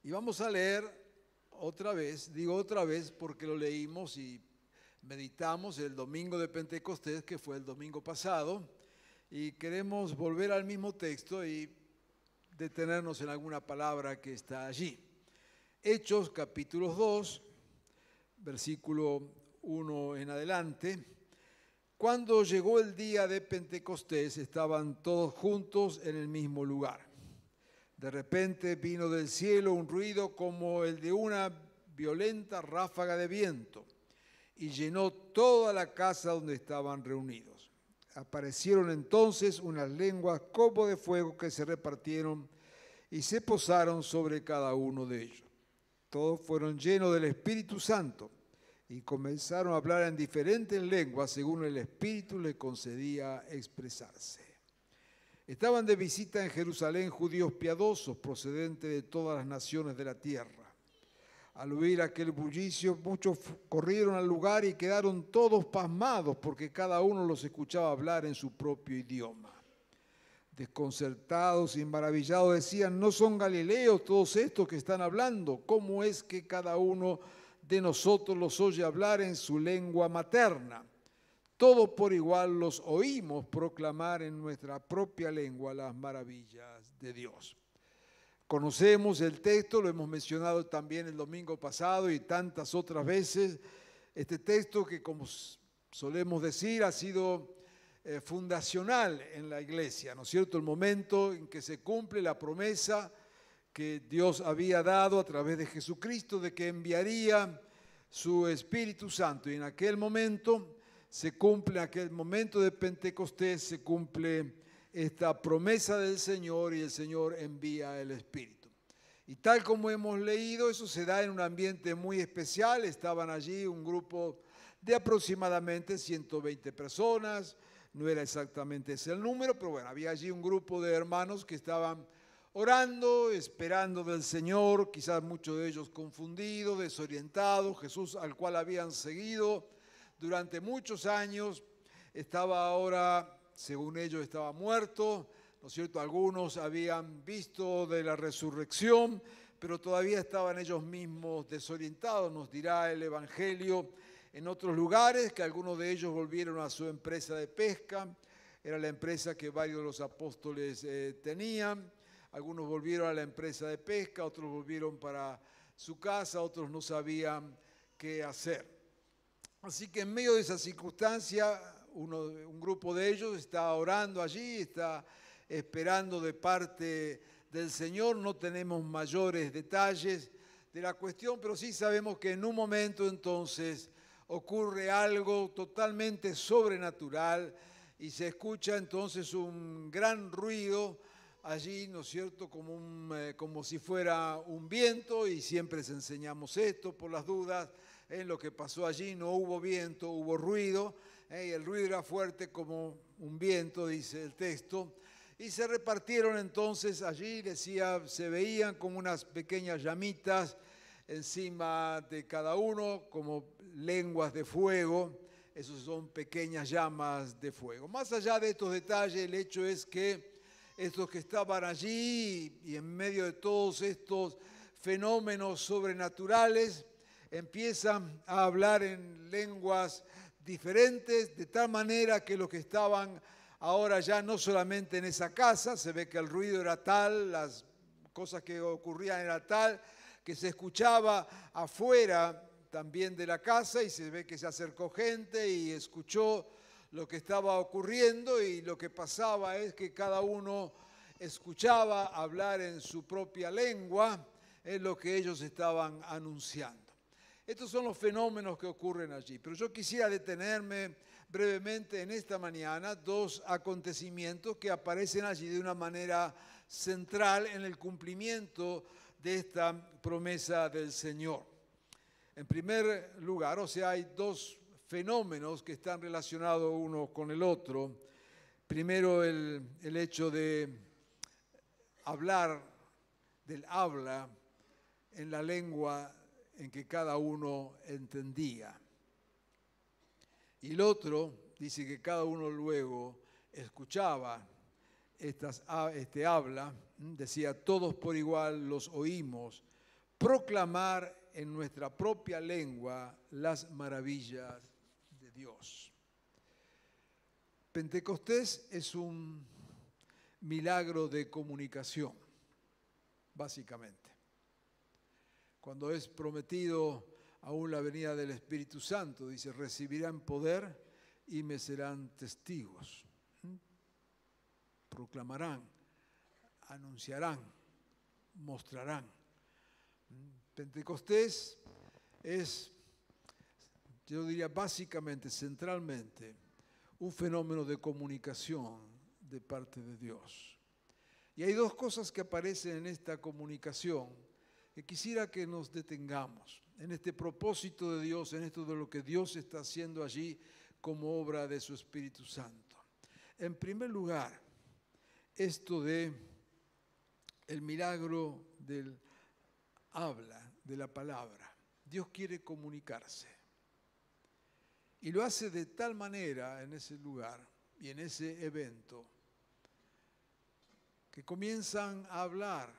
Y vamos a leer otra vez, digo otra vez porque lo leímos y meditamos el domingo de Pentecostés, que fue el domingo pasado, y queremos volver al mismo texto y detenernos en alguna palabra que está allí. Hechos capítulo 2, versículo 1 en adelante. Cuando llegó el día de Pentecostés, estaban todos juntos en el mismo lugar. De repente vino del cielo un ruido como el de una violenta ráfaga de viento y llenó toda la casa donde estaban reunidos. Aparecieron entonces unas lenguas como de fuego que se repartieron y se posaron sobre cada uno de ellos. Todos fueron llenos del Espíritu Santo y comenzaron a hablar en diferentes lenguas según el Espíritu les concedía expresarse. Estaban de visita en Jerusalén judíos piadosos procedentes de todas las naciones de la tierra. Al oír aquel bullicio, muchos corrieron al lugar y quedaron todos pasmados porque cada uno los escuchaba hablar en su propio idioma. Desconcertados y maravillados decían: ¿no son galileos todos estos que están hablando? ¿Cómo es que cada uno de nosotros los oye hablar en su lengua materna? Todos por igual los oímos proclamar en nuestra propia lengua las maravillas de Dios. Conocemos el texto, lo hemos mencionado también el domingo pasado y tantas otras veces. Este texto que, como solemos decir, ha sido fundacional en la iglesia, ¿no es cierto? El momento en que se cumple la promesa que Dios había dado a través de Jesucristo de que enviaría su Espíritu Santo. Y en aquel momento se cumple, en aquel momento de Pentecostés, se cumple esta promesa del Señor y el Señor envía el Espíritu. Y tal como hemos leído, eso se da en un ambiente muy especial. Estaban allí un grupo de aproximadamente 120 personas, no era exactamente ese el número, pero bueno, había allí un grupo de hermanos que estaban orando, esperando del Señor, quizás muchos de ellos confundidos, desorientados. Jesús, al cual habían seguido durante muchos años, estaba ahora, según ellos, estaba muerto, ¿no es cierto? Algunos habían visto de la resurrección, pero todavía estaban ellos mismos desorientados. Nos dirá el Evangelio en otros lugares que algunos de ellos volvieron a su empresa de pesca, era la empresa que varios de los apóstoles tenían. Algunos volvieron a la empresa de pesca, otros volvieron para su casa, otros no sabían qué hacer. Así que en medio de esa circunstancia, un grupo de ellos está orando allí, está esperando de parte del Señor. No tenemos mayores detalles de la cuestión, pero sí sabemos que en un momento entonces ocurre algo totalmente sobrenatural y se escucha entonces un gran ruido allí, ¿no es cierto?, como si fuera un viento, y siempre les enseñamos esto por las dudas. Lo que pasó allí, no hubo viento, hubo ruido, y el ruido era fuerte como un viento, dice el texto, y se repartieron entonces allí, decía, se veían como unas pequeñas llamitas encima de cada uno, como lenguas de fuego. Esos son pequeñas llamas de fuego. Más allá de estos detalles, el hecho es que estos que estaban allí y en medio de todos estos fenómenos sobrenaturales, empiezan a hablar en lenguas diferentes, de tal manera que los que estaban ahora ya no solamente en esa casa, se ve que el ruido era tal, las cosas que ocurrían era tal, que se escuchaba afuera también de la casa, y se ve que se acercó gente y escuchó lo que estaba ocurriendo, y lo que pasaba es que cada uno escuchaba hablar en su propia lengua, es lo que ellos estaban anunciando. Estos son los fenómenos que ocurren allí. Pero yo quisiera detenerme brevemente en esta mañana dos acontecimientos que aparecen allí de una manera central en el cumplimiento de esta promesa del Señor. En primer lugar, hay dos fenómenos que están relacionados uno con el otro. Primero, el hecho de hablar, del habla en la lengua en que cada uno entendía. Y el otro dice que cada uno luego escuchaba este habla, decía, todos por igual los oímos proclamar en nuestra propia lengua las maravillas de Dios. Pentecostés es un milagro de comunicación, básicamente. Cuando es prometido aún la venida del Espíritu Santo, dice, recibirán poder y me serán testigos. Proclamarán, anunciarán, mostrarán. Pentecostés es, yo diría básicamente, centralmente, un fenómeno de comunicación de parte de Dios. Y hay dos cosas que aparecen en esta comunicación que quisiera que nos detengamos, en este propósito de Dios, en esto de lo que Dios está haciendo allí como obra de su Espíritu Santo. En primer lugar, esto de el milagro del habla, de la palabra. Dios quiere comunicarse. Y lo hace de tal manera en ese lugar y en ese evento que comienzan a hablar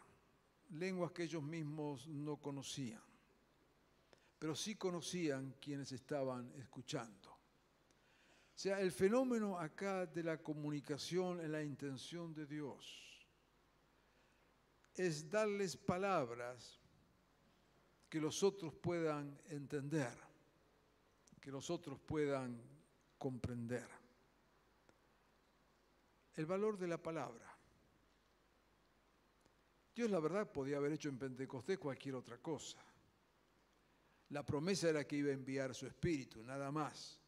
lenguas que ellos mismos no conocían, pero sí conocían quienes estaban escuchando. O sea, el fenómeno acá de la comunicación en la intención de Dios es darles palabras que los otros puedan entender, que los otros puedan comprender. El valor de la palabra. Dios, la verdad, podía haber hecho en Pentecostés cualquier otra cosa. La promesa era que iba a enviar su Espíritu, nada más.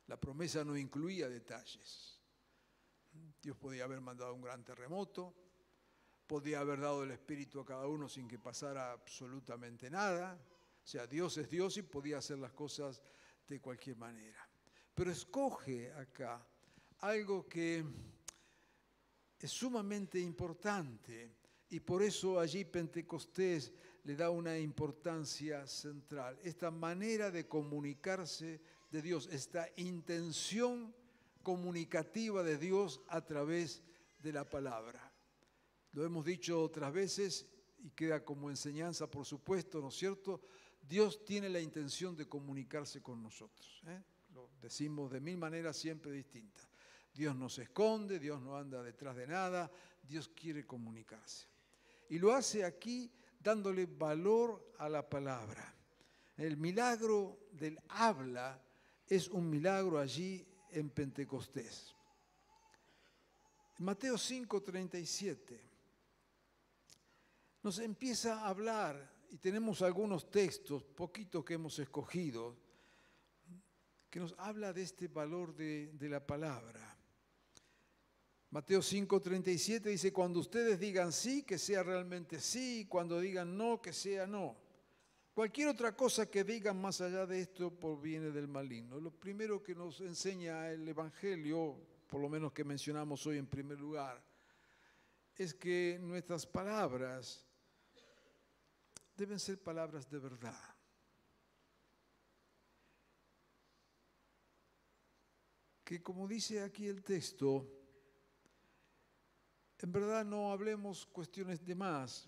La promesa no incluía detalles. Dios podía haber mandado un gran terremoto, podía haber dado el Espíritu a cada uno sin que pasara absolutamente nada. O sea, Dios es Dios y podía hacer las cosas de cualquier manera. Pero escoge acá algo que es sumamente importante y por eso allí Pentecostés le da una importancia central. Esta manera de comunicarse de Dios, esta intención comunicativa de Dios a través de la palabra. Lo hemos dicho otras veces y queda como enseñanza, por supuesto, ¿no es cierto? Dios tiene la intención de comunicarse con nosotros. Lo decimos de mil maneras siempre distintas. Dios no se esconde, Dios no anda detrás de nada, Dios quiere comunicarse. Y lo hace aquí dándole valor a la palabra. El milagro del habla es un milagro allí en Pentecostés. Mateo 5:37 nos empieza a hablar, y tenemos algunos textos, poquitos que hemos escogido, que nos habla de este valor de la palabra. Mateo 5:37 dice, cuando ustedes digan sí, que sea realmente sí, y cuando digan no, que sea no. Cualquier otra cosa que digan más allá de esto proviene del maligno. Lo primero que nos enseña el Evangelio, por lo menos que mencionamos hoy en primer lugar, es que nuestras palabras deben ser palabras de verdad. Que como dice aquí el texto, en verdad no hablemos cuestiones de más,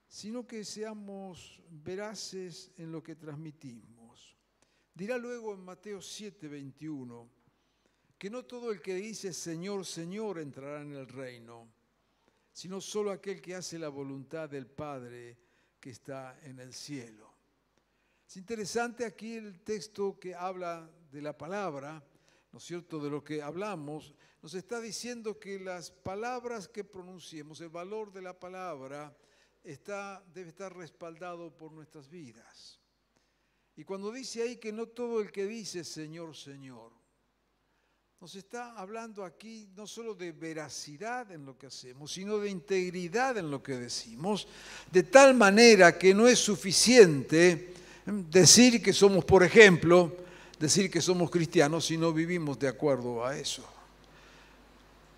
sino que seamos veraces en lo que transmitimos. Dirá luego en Mateo 7:21 que no todo el que dice Señor, Señor entrará en el reino, sino solo aquel que hace la voluntad del Padre que está en el cielo. Es interesante aquí el texto que habla de la palabra, ¿no es cierto?, de lo que hablamos, nos está diciendo que las palabras que pronunciemos, el valor de la palabra, debe estar respaldado por nuestras vidas. Y cuando dice ahí que no todo el que dice Señor, Señor, nos está hablando aquí no solo de veracidad en lo que hacemos, sino de integridad en lo que decimos, de tal manera que no es suficiente decir que somos, por ejemplo, decir que somos cristianos si no vivimos de acuerdo a eso.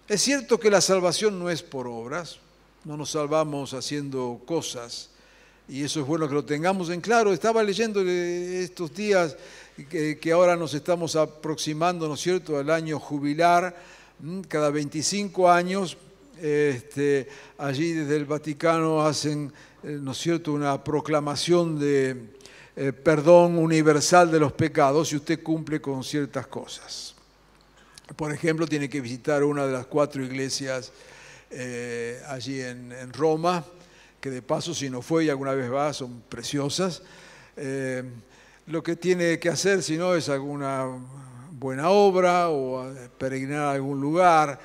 Es cierto que la salvación no es por obras, no nos salvamos haciendo cosas, y eso es bueno que lo tengamos en claro. Estaba leyendo estos días que ahora nos estamos aproximando, ¿no es cierto?, al año jubilar, cada 25 años, allí desde el Vaticano hacen ¿no es cierto?, una proclamación de perdón universal de los pecados si usted cumple con ciertas cosas. Por ejemplo, tiene que visitar una de las 4 iglesias allí en Roma, que de paso, si no fue y alguna vez va, son preciosas. Lo que tiene que hacer, si no, es alguna buena obra o peregrinar a algún lugar.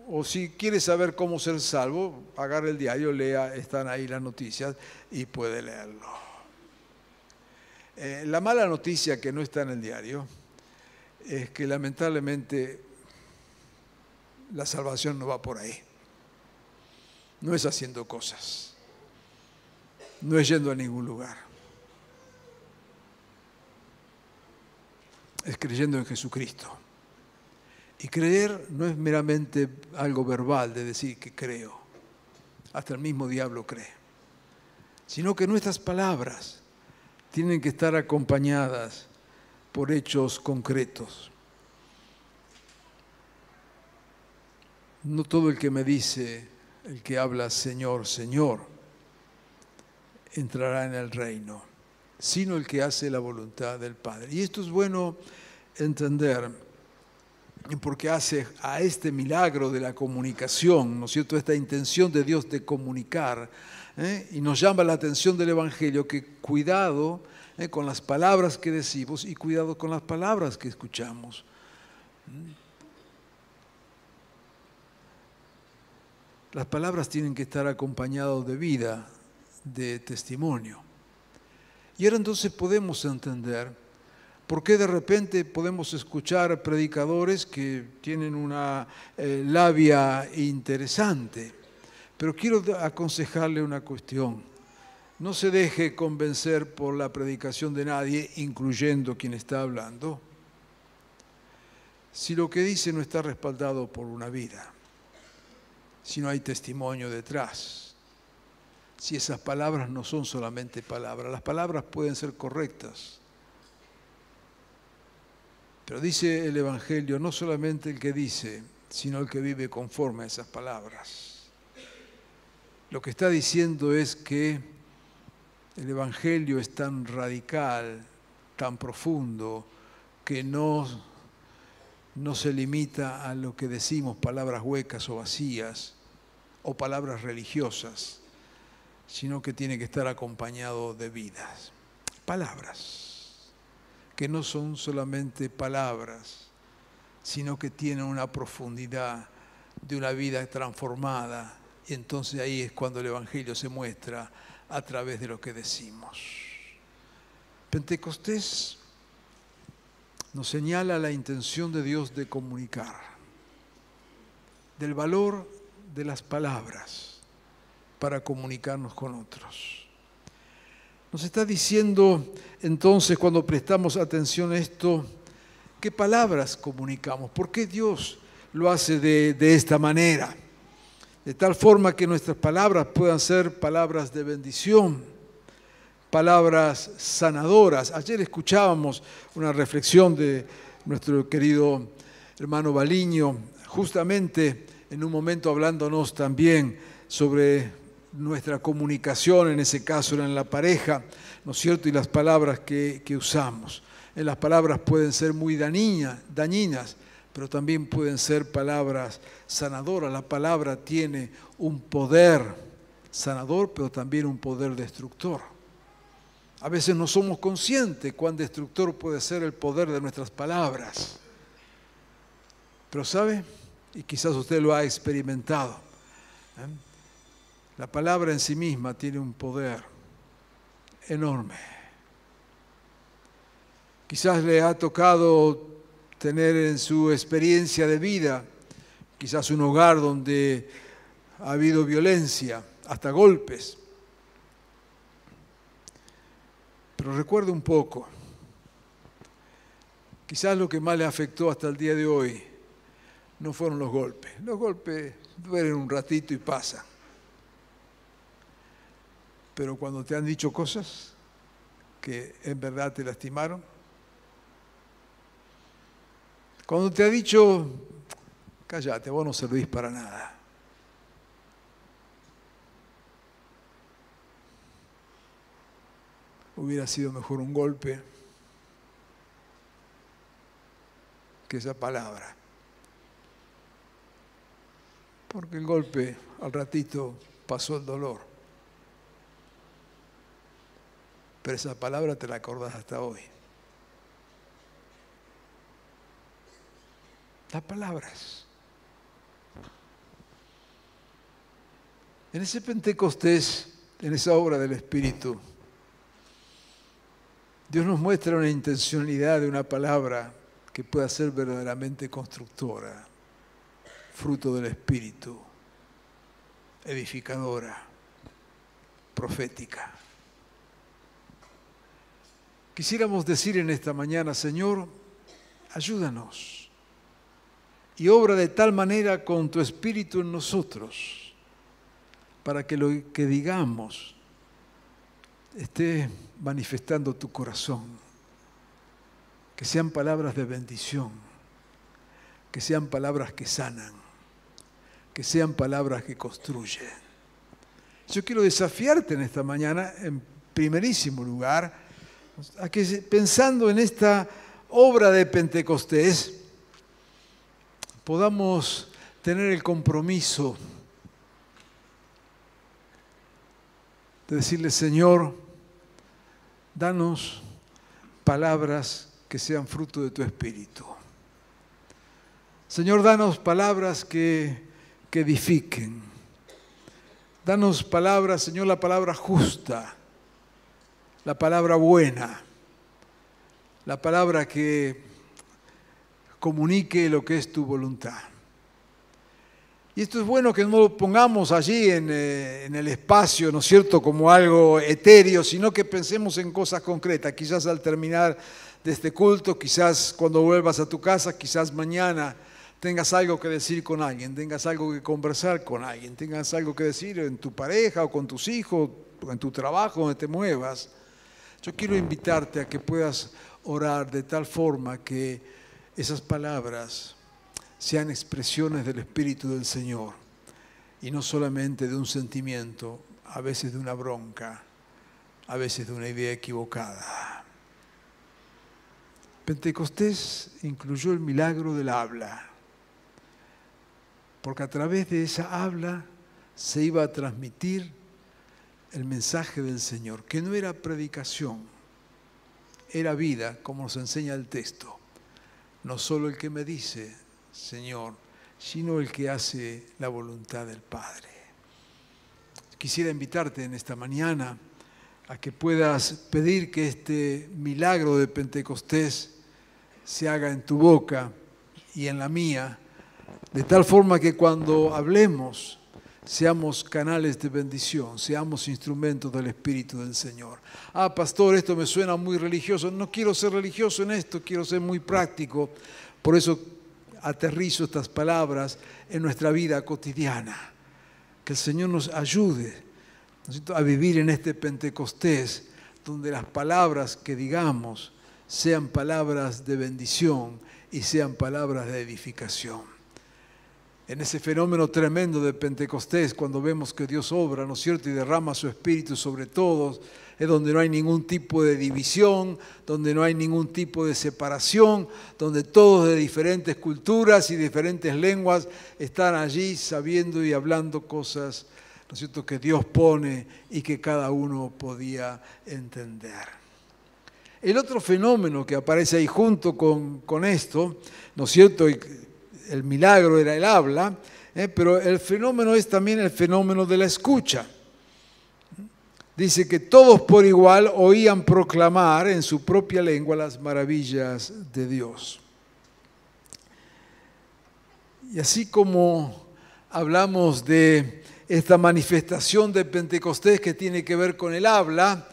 O si quiere saber cómo ser salvo, agarre el diario, lea, están ahí las noticias y puede leerlo. La mala noticia que no está en el diario es que lamentablemente la salvación no va por ahí. No es haciendo cosas, no es yendo a ningún lugar. Es creyendo en Jesucristo. Y creer no es meramente algo verbal de decir que creo. Hasta el mismo diablo cree. Sino que nuestras palabras tienen que estar acompañadas por hechos concretos. No todo el que me dice, el que habla Señor, Señor, entrará en el reino, sino el que hace la voluntad del Padre. Y esto es bueno entender, porque hace a este milagro de la comunicación, ¿no es cierto?, esta intención de Dios de comunicar, y nos llama la atención del Evangelio que cuidado con las palabras que decimos y cuidado con las palabras que escuchamos. Las palabras tienen que estar acompañadas de vida, de testimonio. Y ahora entonces podemos entender por qué de repente podemos escuchar predicadores que tienen una labia interesante. Pero quiero aconsejarle una cuestión. No se deje convencer por la predicación de nadie, incluyendo quien está hablando, si lo que dice no está respaldado por una vida, si no hay testimonio detrás, si esas palabras no son solamente palabras. Las palabras pueden ser correctas, pero dice el Evangelio, no solamente el que dice, sino el que vive conforme a esas palabras. Lo que está diciendo es que el Evangelio es tan radical, tan profundo, que no se limita a lo que decimos, palabras huecas o vacías, o palabras religiosas, sino que tiene que estar acompañado de vidas. Palabras, que no son solamente palabras, sino que tienen una profundidad de una vida transformada. Y entonces ahí es cuando el Evangelio se muestra a través de lo que decimos. Pentecostés nos señala la intención de Dios de comunicar, del valor de las palabras para comunicarnos con otros. Nos está diciendo entonces, cuando prestamos atención a esto, ¿qué palabras comunicamos? ¿Por qué Dios lo hace de esta manera? De tal forma que nuestras palabras puedan ser palabras de bendición, palabras sanadoras. Ayer escuchábamos una reflexión de nuestro querido hermano Baliño, justamente en un momento hablándonos también sobre nuestra comunicación, en ese caso era en la pareja, ¿no es cierto?, y las palabras que usamos. Las palabras pueden ser muy dañinas, pero también pueden ser palabras sanadoras. La palabra tiene un poder sanador, pero también un poder destructor. A veces no somos conscientes cuán destructor puede ser el poder de nuestras palabras. Pero ¿sabe? Y quizás usted lo ha experimentado. La palabra en sí misma tiene un poder enorme. Quizás le ha tocado tener en su experiencia de vida, quizás un hogar donde ha habido violencia, hasta golpes. Pero recuerde un poco, quizás lo que más le afectó hasta el día de hoy no fueron los golpes. Los golpes duelen un ratito y pasan. Pero cuando te han dicho cosas que en verdad te lastimaron, cuando te ha dicho, cállate, vos no servís para nada. hubiera sido mejor un golpe que esa palabra. Porque el golpe al ratito pasó el dolor. Pero esa palabra te la acordás hasta hoy. Las palabras. En ese Pentecostés, en esa obra del Espíritu, Dios nos muestra una intencionalidad de una palabra que pueda ser verdaderamente constructora, fruto del Espíritu, edificadora, profética. Quisiéramos decir en esta mañana, Señor, ayúdanos y obra de tal manera con tu Espíritu en nosotros, para que lo que digamos esté manifestando tu corazón, que sean palabras de bendición, que sean palabras que sanan, que sean palabras que construyen. Yo quiero desafiarte en esta mañana, en primerísimo lugar, a que pensando en esta obra de Pentecostés, podamos tener el compromiso de decirle, Señor, danos palabras que sean fruto de tu Espíritu. Señor, danos palabras que edifiquen. Danos palabras, Señor, la palabra justa, la palabra buena, la palabra que comunique lo que es tu voluntad. Y esto es bueno que no lo pongamos allí en el espacio, ¿no es cierto?, como algo etéreo, sino que pensemos en cosas concretas. Quizás al terminar de este culto, quizás cuando vuelvas a tu casa, quizás mañana tengas algo que decir con alguien, tengas algo que conversar con alguien, tengas algo que decir en tu pareja o con tus hijos, o en tu trabajo, donde te muevas. Yo quiero invitarte a que puedas orar de tal forma que esas palabras sean expresiones del Espíritu del Señor y no solamente de un sentimiento, a veces de una bronca, a veces de una idea equivocada. Pentecostés incluyó el milagro del habla, porque a través de esa habla se iba a transmitir el mensaje del Señor, que no era predicación, era vida, como nos enseña el texto. No solo el que me dice, Señor, sino el que hace la voluntad del Padre. Quisiera invitarte en esta mañana a que puedas pedir que este milagro de Pentecostés se haga en tu boca y en la mía, de tal forma que cuando hablemos seamos canales de bendición, seamos instrumentos del Espíritu del Señor. Ah, pastor, esto me suena muy religioso. No quiero ser religioso en esto, quiero ser muy práctico. Por eso aterrizo estas palabras en nuestra vida cotidiana. Que el Señor nos ayude, ¿no es cierto?, a vivir en este Pentecostés, donde las palabras que digamos sean palabras de bendición y sean palabras de edificación. En ese fenómeno tremendo de Pentecostés, cuando vemos que Dios obra, ¿no es cierto?, y derrama su Espíritu sobre todos, es donde no hay ningún tipo de división, donde no hay ningún tipo de separación, donde todos de diferentes culturas y diferentes lenguas están allí sabiendo y hablando cosas, ¿no es cierto?, que Dios pone y que cada uno podía entender. El otro fenómeno que aparece ahí junto con esto, ¿no es cierto?, el milagro era el habla, pero el fenómeno es también el fenómeno de la escucha. Dice que todos por igual oían proclamar en su propia lengua las maravillas de Dios. Y así como hablamos de esta manifestación de Pentecostés que tiene que ver con el habla,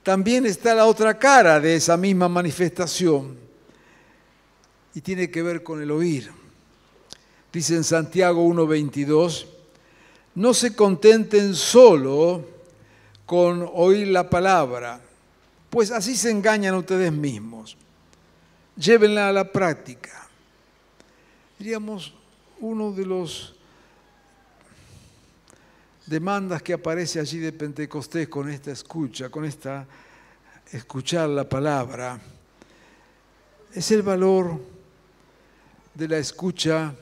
también está la otra cara de esa misma manifestación y tiene que ver con el oír. Dice en Santiago 1:22, no se contenten solo con oír la palabra, pues así se engañan ustedes mismos. Llévenla a la práctica. Diríamos, uno de los demandas que aparece allí de Pentecostés con esta escucha, con esta escuchar la palabra es el valor de la escucha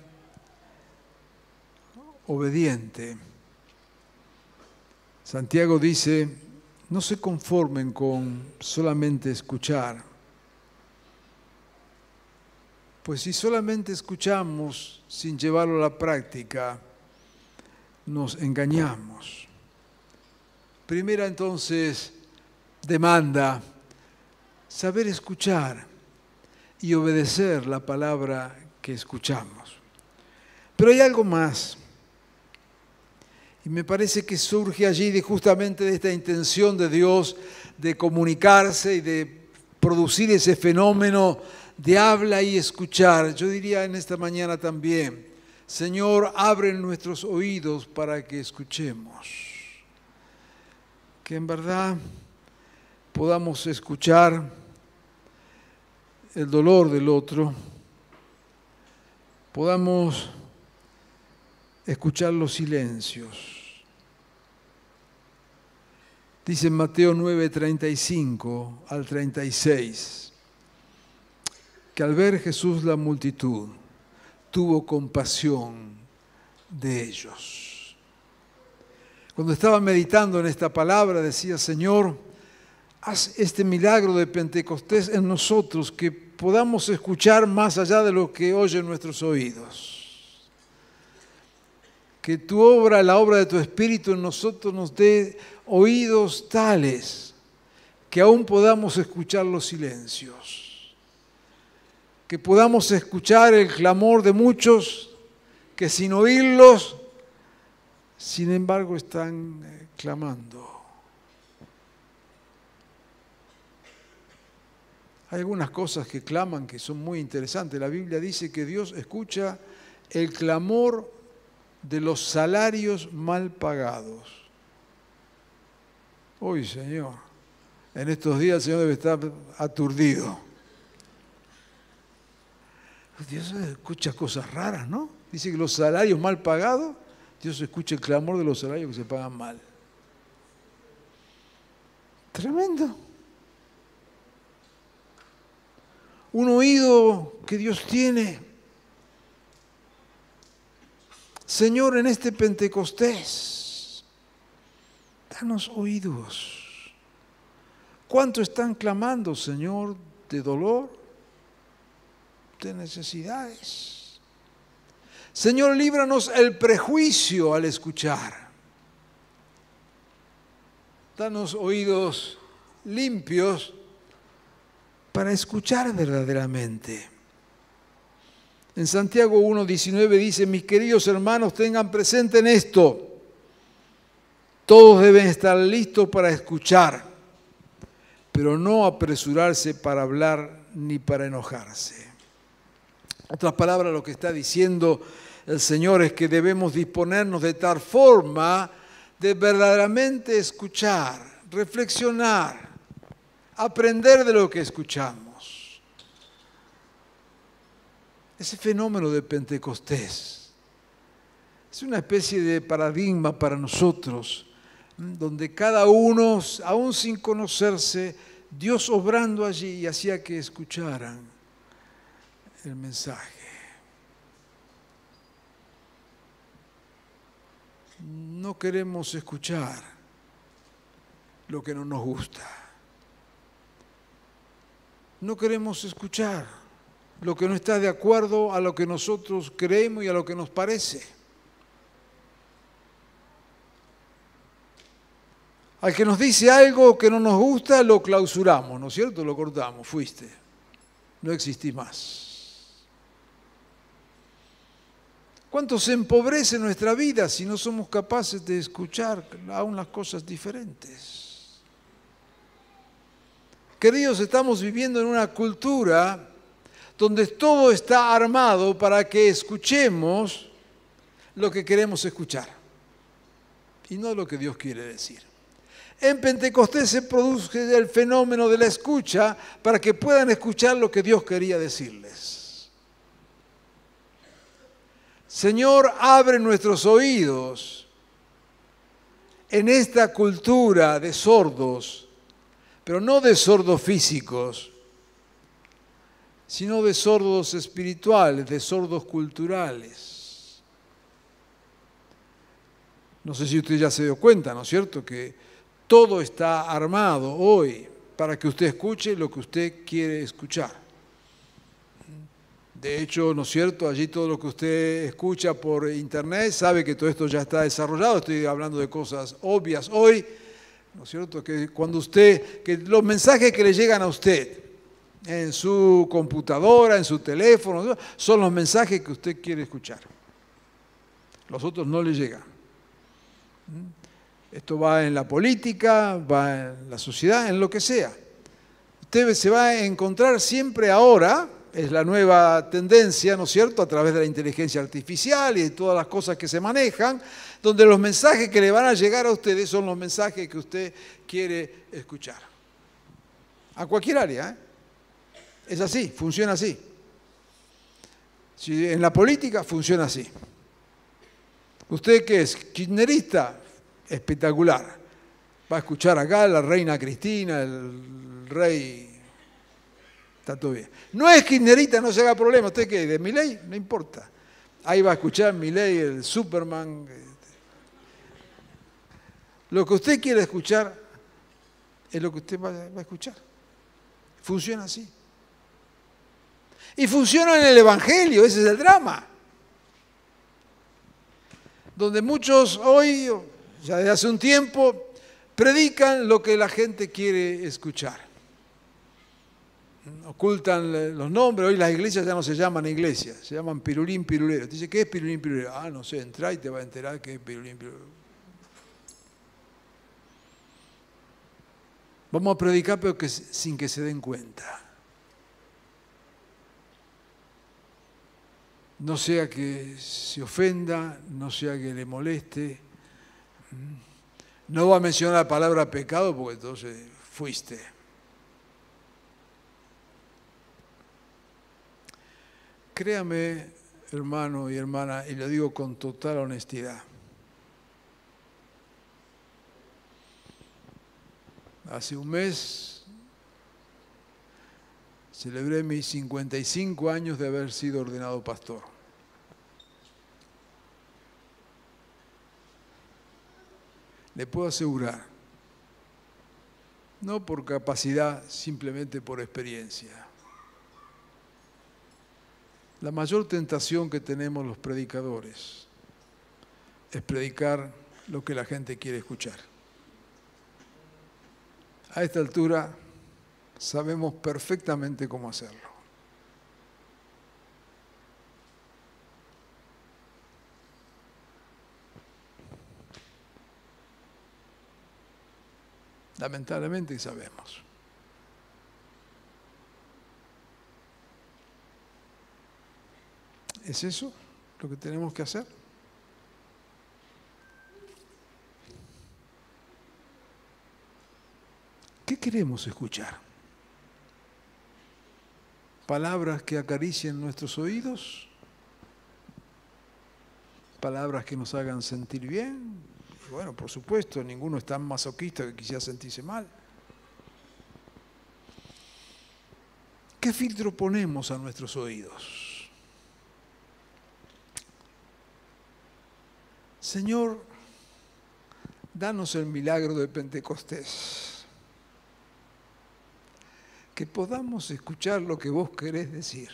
obediente. Santiago dice, no se conformen con solamente escuchar, pues si solamente escuchamos sin llevarlo a la práctica, nos engañamos. Primera entonces demanda, saber escuchar y obedecer la palabra que escuchamos. Pero hay algo más. Y me parece que surge allí justamente de esta intención de Dios de comunicarse y de producir ese fenómeno de habla y escuchar. Yo diría en esta mañana también, Señor, abre nuestros oídos para que escuchemos. Que en verdad podamos escuchar el dolor del otro, podamos escuchar los silencios. Dice en Mateo 9, 35 al 36, que al ver Jesús la multitud, tuvo compasión de ellos. Cuando estaba meditando en esta palabra, decía, Señor, haz este milagro de Pentecostés en nosotros, que podamos escuchar más allá de lo que oyen nuestros oídos. Que tu obra, la obra de tu Espíritu en nosotros nos dé oídos tales que aún podamos escuchar los silencios. Que podamos escuchar el clamor de muchos que sin oírlos, sin embargo, están clamando. Hay algunas cosas que claman que son muy interesantes. La Biblia dice que Dios escucha el clamor de los salarios mal pagados. Uy, Señor, en estos días el Señor debe estar aturdido. Dios escucha cosas raras, ¿no? Dice que los salarios mal pagados, Dios escucha el clamor de los salarios que se pagan mal. Tremendo. Un oído que Dios tiene. Señor, en este Pentecostés, danos oídos. ¿Cuánto están clamando, Señor, de dolor, de necesidades? Señor, líbranos el prejuicio al escuchar. Danos oídos limpios para escuchar verdaderamente. En Santiago 1:19 dice, mis queridos hermanos, tengan presente en esto. Todos deben estar listos para escuchar, pero no apresurarse para hablar ni para enojarse. En otras palabras, lo que está diciendo el Señor es que debemos disponernos de tal forma de verdaderamente escuchar, reflexionar, aprender de lo que escuchamos. Ese fenómeno de Pentecostés es una especie de paradigma para nosotros, donde cada uno, aún sin conocerse, Dios obrando allí y hacía que escucharan el mensaje. No queremos escuchar lo que no nos gusta. No queremos escuchar lo que no está de acuerdo a lo que nosotros creemos y a lo que nos parece. Al que nos dice algo que no nos gusta, lo clausuramos, ¿no es cierto? Lo cortamos, fuiste, no existís más. ¿Cuánto se empobrece nuestra vida si no somos capaces de escuchar aún las cosas diferentes? Queridos, estamos viviendo en una cultura donde todo está armado para que escuchemos lo que queremos escuchar y no lo que Dios quiere decir. En Pentecostés se produce el fenómeno de la escucha para que puedan escuchar lo que Dios quería decirles. Señor, abre nuestros oídos en esta cultura de sordos pero no de sordos físicos, sino de sordos espirituales, de sordos culturales. No sé si usted ya se dio cuenta, ¿no es cierto?, que todo está armado hoy para que usted escuche lo que usted quiere escuchar. De hecho, ¿no es cierto?, allí todo lo que usted escucha por internet, sabe que todo esto ya está desarrollado. Estoy hablando de cosas obvias hoy, ¿no es cierto?, que cuando que los mensajes que le llegan a usted en su computadora, en su teléfono, son los mensajes que usted quiere escuchar. Los otros no le llegan. Esto va en la política, va en la sociedad, en lo que sea. Usted se va a encontrar siempre ahora, es la nueva tendencia, ¿no es cierto?, a través de la inteligencia artificial y de todas las cosas que se manejan, donde los mensajes que le van a llegar a ustedes son los mensajes que usted quiere escuchar. A cualquier área, ¿eh? Es así, funciona así. Si en la política funciona así. ¿Usted qué es? ¿Kirchnerista? Espectacular. Va a escuchar acá la reina Cristina, el rey. Está todo bien. No es kirchnerista, no se haga problema. ¿Usted qué? ¿De Milei? No importa. Ahí va a escuchar Milei, el Superman. Lo que usted quiere escuchar es lo que usted va a escuchar. Funciona así. Y funciona en el Evangelio, ese es el drama. Donde muchos hoy, ya desde hace un tiempo, predican lo que la gente quiere escuchar. Ocultan los nombres, hoy las iglesias ya no se llaman iglesias, se llaman pirulín pirulero. Dice, ¿qué es pirulín pirulero? Ah, no sé, entra y te va a enterar qué es pirulín pirulero. Vamos a predicar, pero sin que se den cuenta. No sea que se ofenda, no sea que le moleste. No va a mencionar la palabra pecado porque entonces fuiste. Créame, hermano y hermana, y lo digo con total honestidad. Hace un mes celebré mis 55 años de haber sido ordenado pastor. Le puedo asegurar, no por capacidad, simplemente por experiencia. La mayor tentación que tenemos los predicadores es predicar lo que la gente quiere escuchar. A esta altura sabemos perfectamente cómo hacerlo. Lamentablemente sabemos. ¿Es eso lo que tenemos que hacer? ¿Qué queremos escuchar? ¿Palabras que acaricien nuestros oídos? ¿Palabras que nos hagan sentir bien? Y bueno, por supuesto, ninguno es tan masoquista que quisiera sentirse mal. ¿Qué filtro ponemos a nuestros oídos? Señor, danos el milagro de Pentecostés. Que podamos escuchar lo que vos querés decir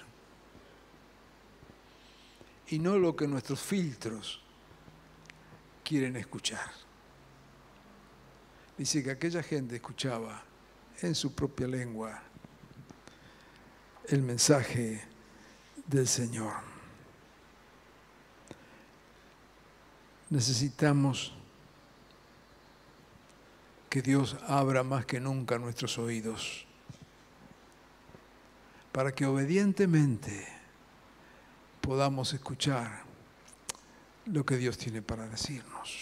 y no lo que nuestros filtros quieren escuchar. Dice que aquella gente escuchaba en su propia lengua el mensaje del Señor. Necesitamos que Dios abra más que nunca nuestros oídos para que obedientemente podamos escuchar lo que Dios tiene para decirnos.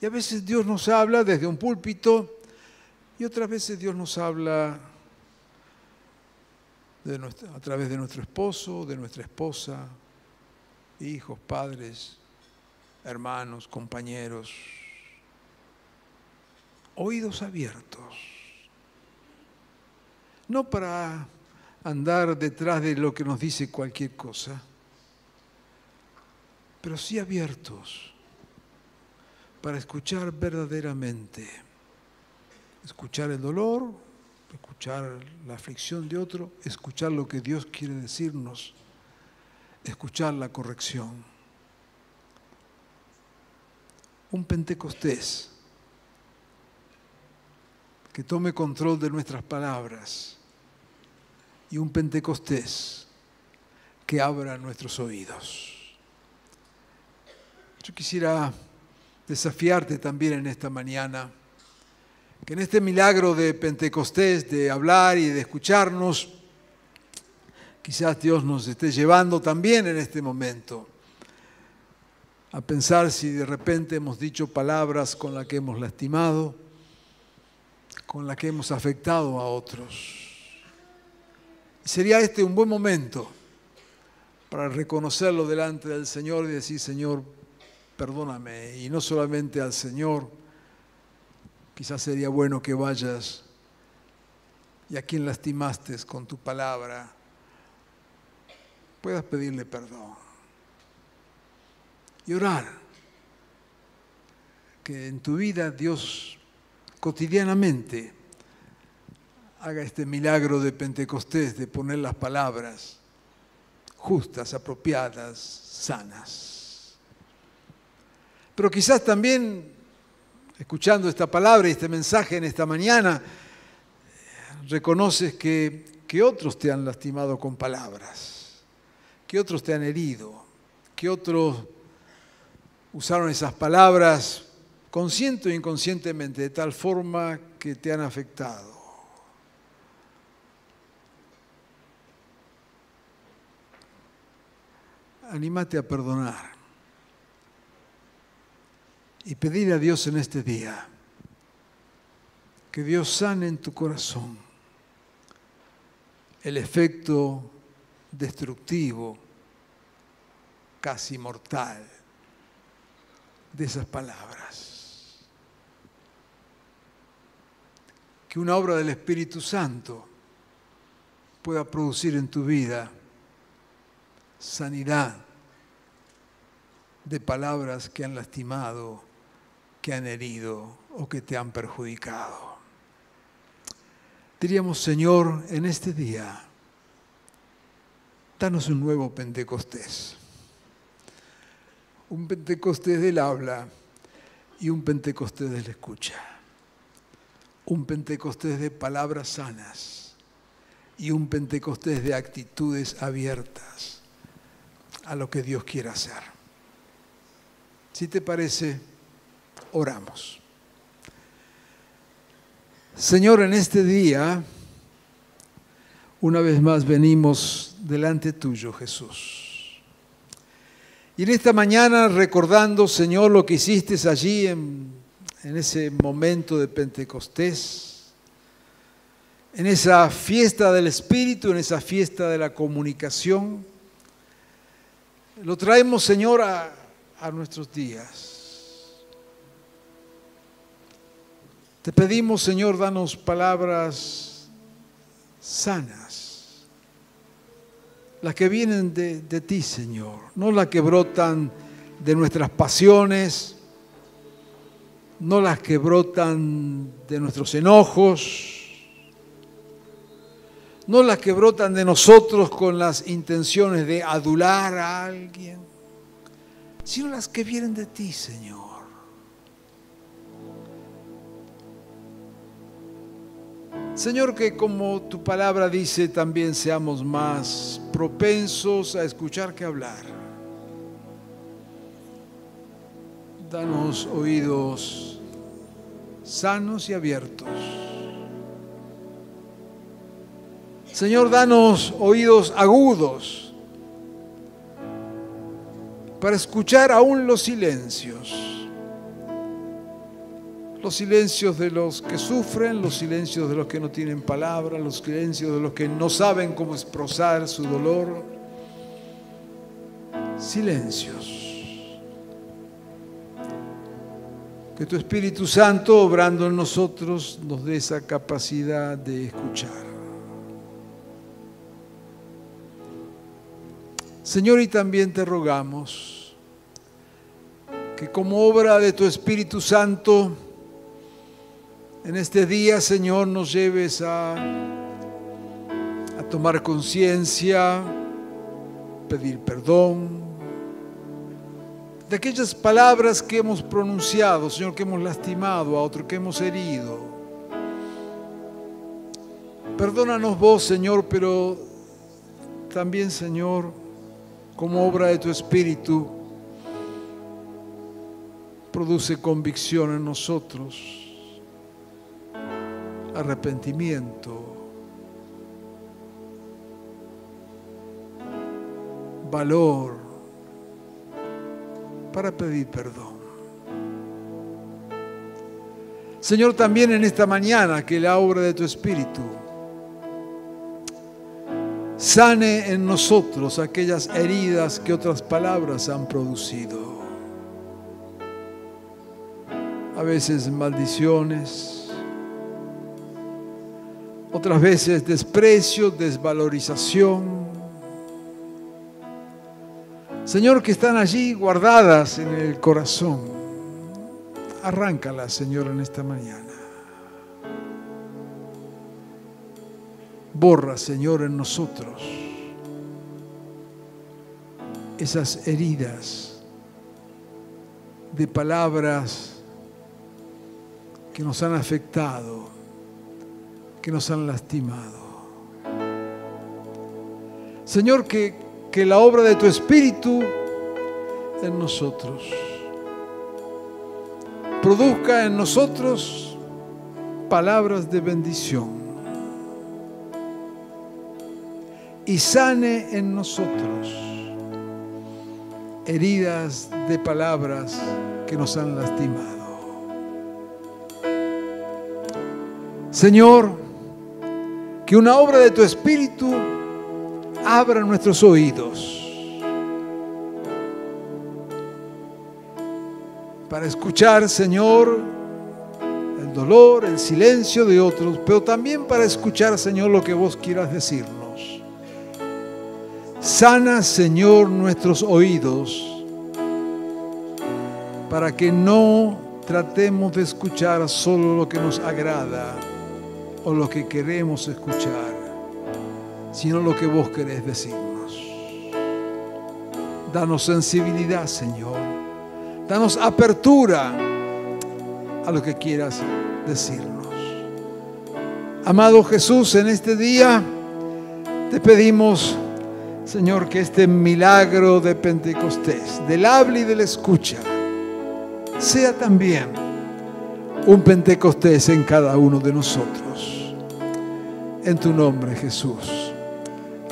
Y a veces Dios nos habla desde un púlpito y otras veces Dios nos habla a través de nuestro esposo, de nuestra esposa, hijos, padres, hermanos, compañeros, oídos abiertos. No para andar detrás de lo que nos dice cualquier cosa, pero sí abiertos para escuchar verdaderamente. Escuchar el dolor, escuchar la aflicción de otro, escuchar lo que Dios quiere decirnos, escuchar la corrección. Un Pentecostés que tome control de nuestras palabras y un Pentecostés que abra nuestros oídos. Yo quisiera desafiarte también en esta mañana, que en este milagro de Pentecostés, de hablar y de escucharnos, quizás Dios nos esté llevando también en este momento a pensar si de repente hemos dicho palabras con las que hemos lastimado, con las que hemos afectado a otros. Sería este un buen momento para reconocerlo delante del Señor y decir: Señor, perdóname. Y no solamente al Señor, quizás sería bueno que vayas y a quien lastimaste con tu palabra puedas pedirle perdón y orar que en tu vida Dios cotidianamente haga este milagro de Pentecostés, de poner las palabras justas, apropiadas, sanas. Pero quizás también, escuchando esta palabra y este mensaje en esta mañana, reconoces que otros te han lastimado con palabras, que otros te han herido, que otros usaron esas palabras consciente o inconscientemente de tal forma que te han afectado. Anímate a perdonar y pedir a Dios en este día que Dios sane en tu corazón el efecto destructivo, casi mortal, de esas palabras. Que una obra del Espíritu Santo pueda producir en tu vida sanidad de palabras que han lastimado, que han herido o que te han perjudicado. Diríamos: Señor, en este día, danos un nuevo Pentecostés. Un Pentecostés del habla y un Pentecostés de la escucha. Un Pentecostés de palabras sanas y un Pentecostés de actitudes abiertas a lo que Dios quiera hacer. Si te parece, oramos. Señor, en este día, una vez más venimos delante tuyo, Jesús. Y en esta mañana recordando, Señor, lo que hiciste allí en ese momento de Pentecostés, en esa fiesta del Espíritu, en esa fiesta de la comunicación, lo traemos, Señor, a nuestros días. Te pedimos, Señor, danos palabras sanas, las que vienen de ti, Señor, no las que brotan de nuestras pasiones, no las que brotan de nuestros enojos, no las que brotan de nosotros con las intenciones de adular a alguien, sino las que vienen de ti, Señor. Señor, que como tu palabra dice, también seamos más propensos a escuchar que a hablar. Danos oídos sanos y abiertos. Señor, danos oídos agudos para escuchar aún los silencios de los que sufren, los silencios de los que no tienen palabra, los silencios de los que no saben cómo expresar su dolor. Silencios Que tu Espíritu Santo, obrando en nosotros, nos dé esa capacidad de escuchar. Señor, y también te rogamos que como obra de tu Espíritu Santo, en este día, Señor, nos lleves a tomar conciencia, pedir perdón de aquellas palabras que hemos pronunciado, Señor, que hemos lastimado a otro, que hemos herido. Perdónanos vos, Señor, pero también, Señor, como obra de tu Espíritu, produce convicción en nosotros, arrepentimiento, valor para pedir perdón. Señor, también en esta mañana que la obra de tu Espíritu sane en nosotros aquellas heridas que otras palabras han producido. A veces maldiciones, otras veces desprecio, desvalorización. Señor, que están allí guardadas en el corazón. Arráncalas, Señor, en esta mañana. Borra, Señor, en nosotros esas heridas de palabras que nos han afectado, que nos han lastimado. Señor, que la obra de tu Espíritu en nosotros produzca en nosotros palabras de bendición y sane en nosotros heridas de palabras que nos han lastimado. Señor, que una obra de tu Espíritu abra nuestros oídos para escuchar, Señor, el dolor, el silencio de otros, pero también para escuchar, Señor, lo que vos quieras decirnos. Sana, Señor, nuestros oídos para que no tratemos de escuchar solo lo que nos agrada o lo que queremos escuchar, sino lo que vos querés decirnos. Danos sensibilidad, Señor. Danos apertura a lo que quieras decirnos. Amado Jesús, en este día te pedimos, Señor, que este milagro de Pentecostés, del habla y de la escucha, sea también un Pentecostés en cada uno de nosotros. En tu nombre, Jesús.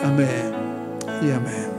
Amén y amén.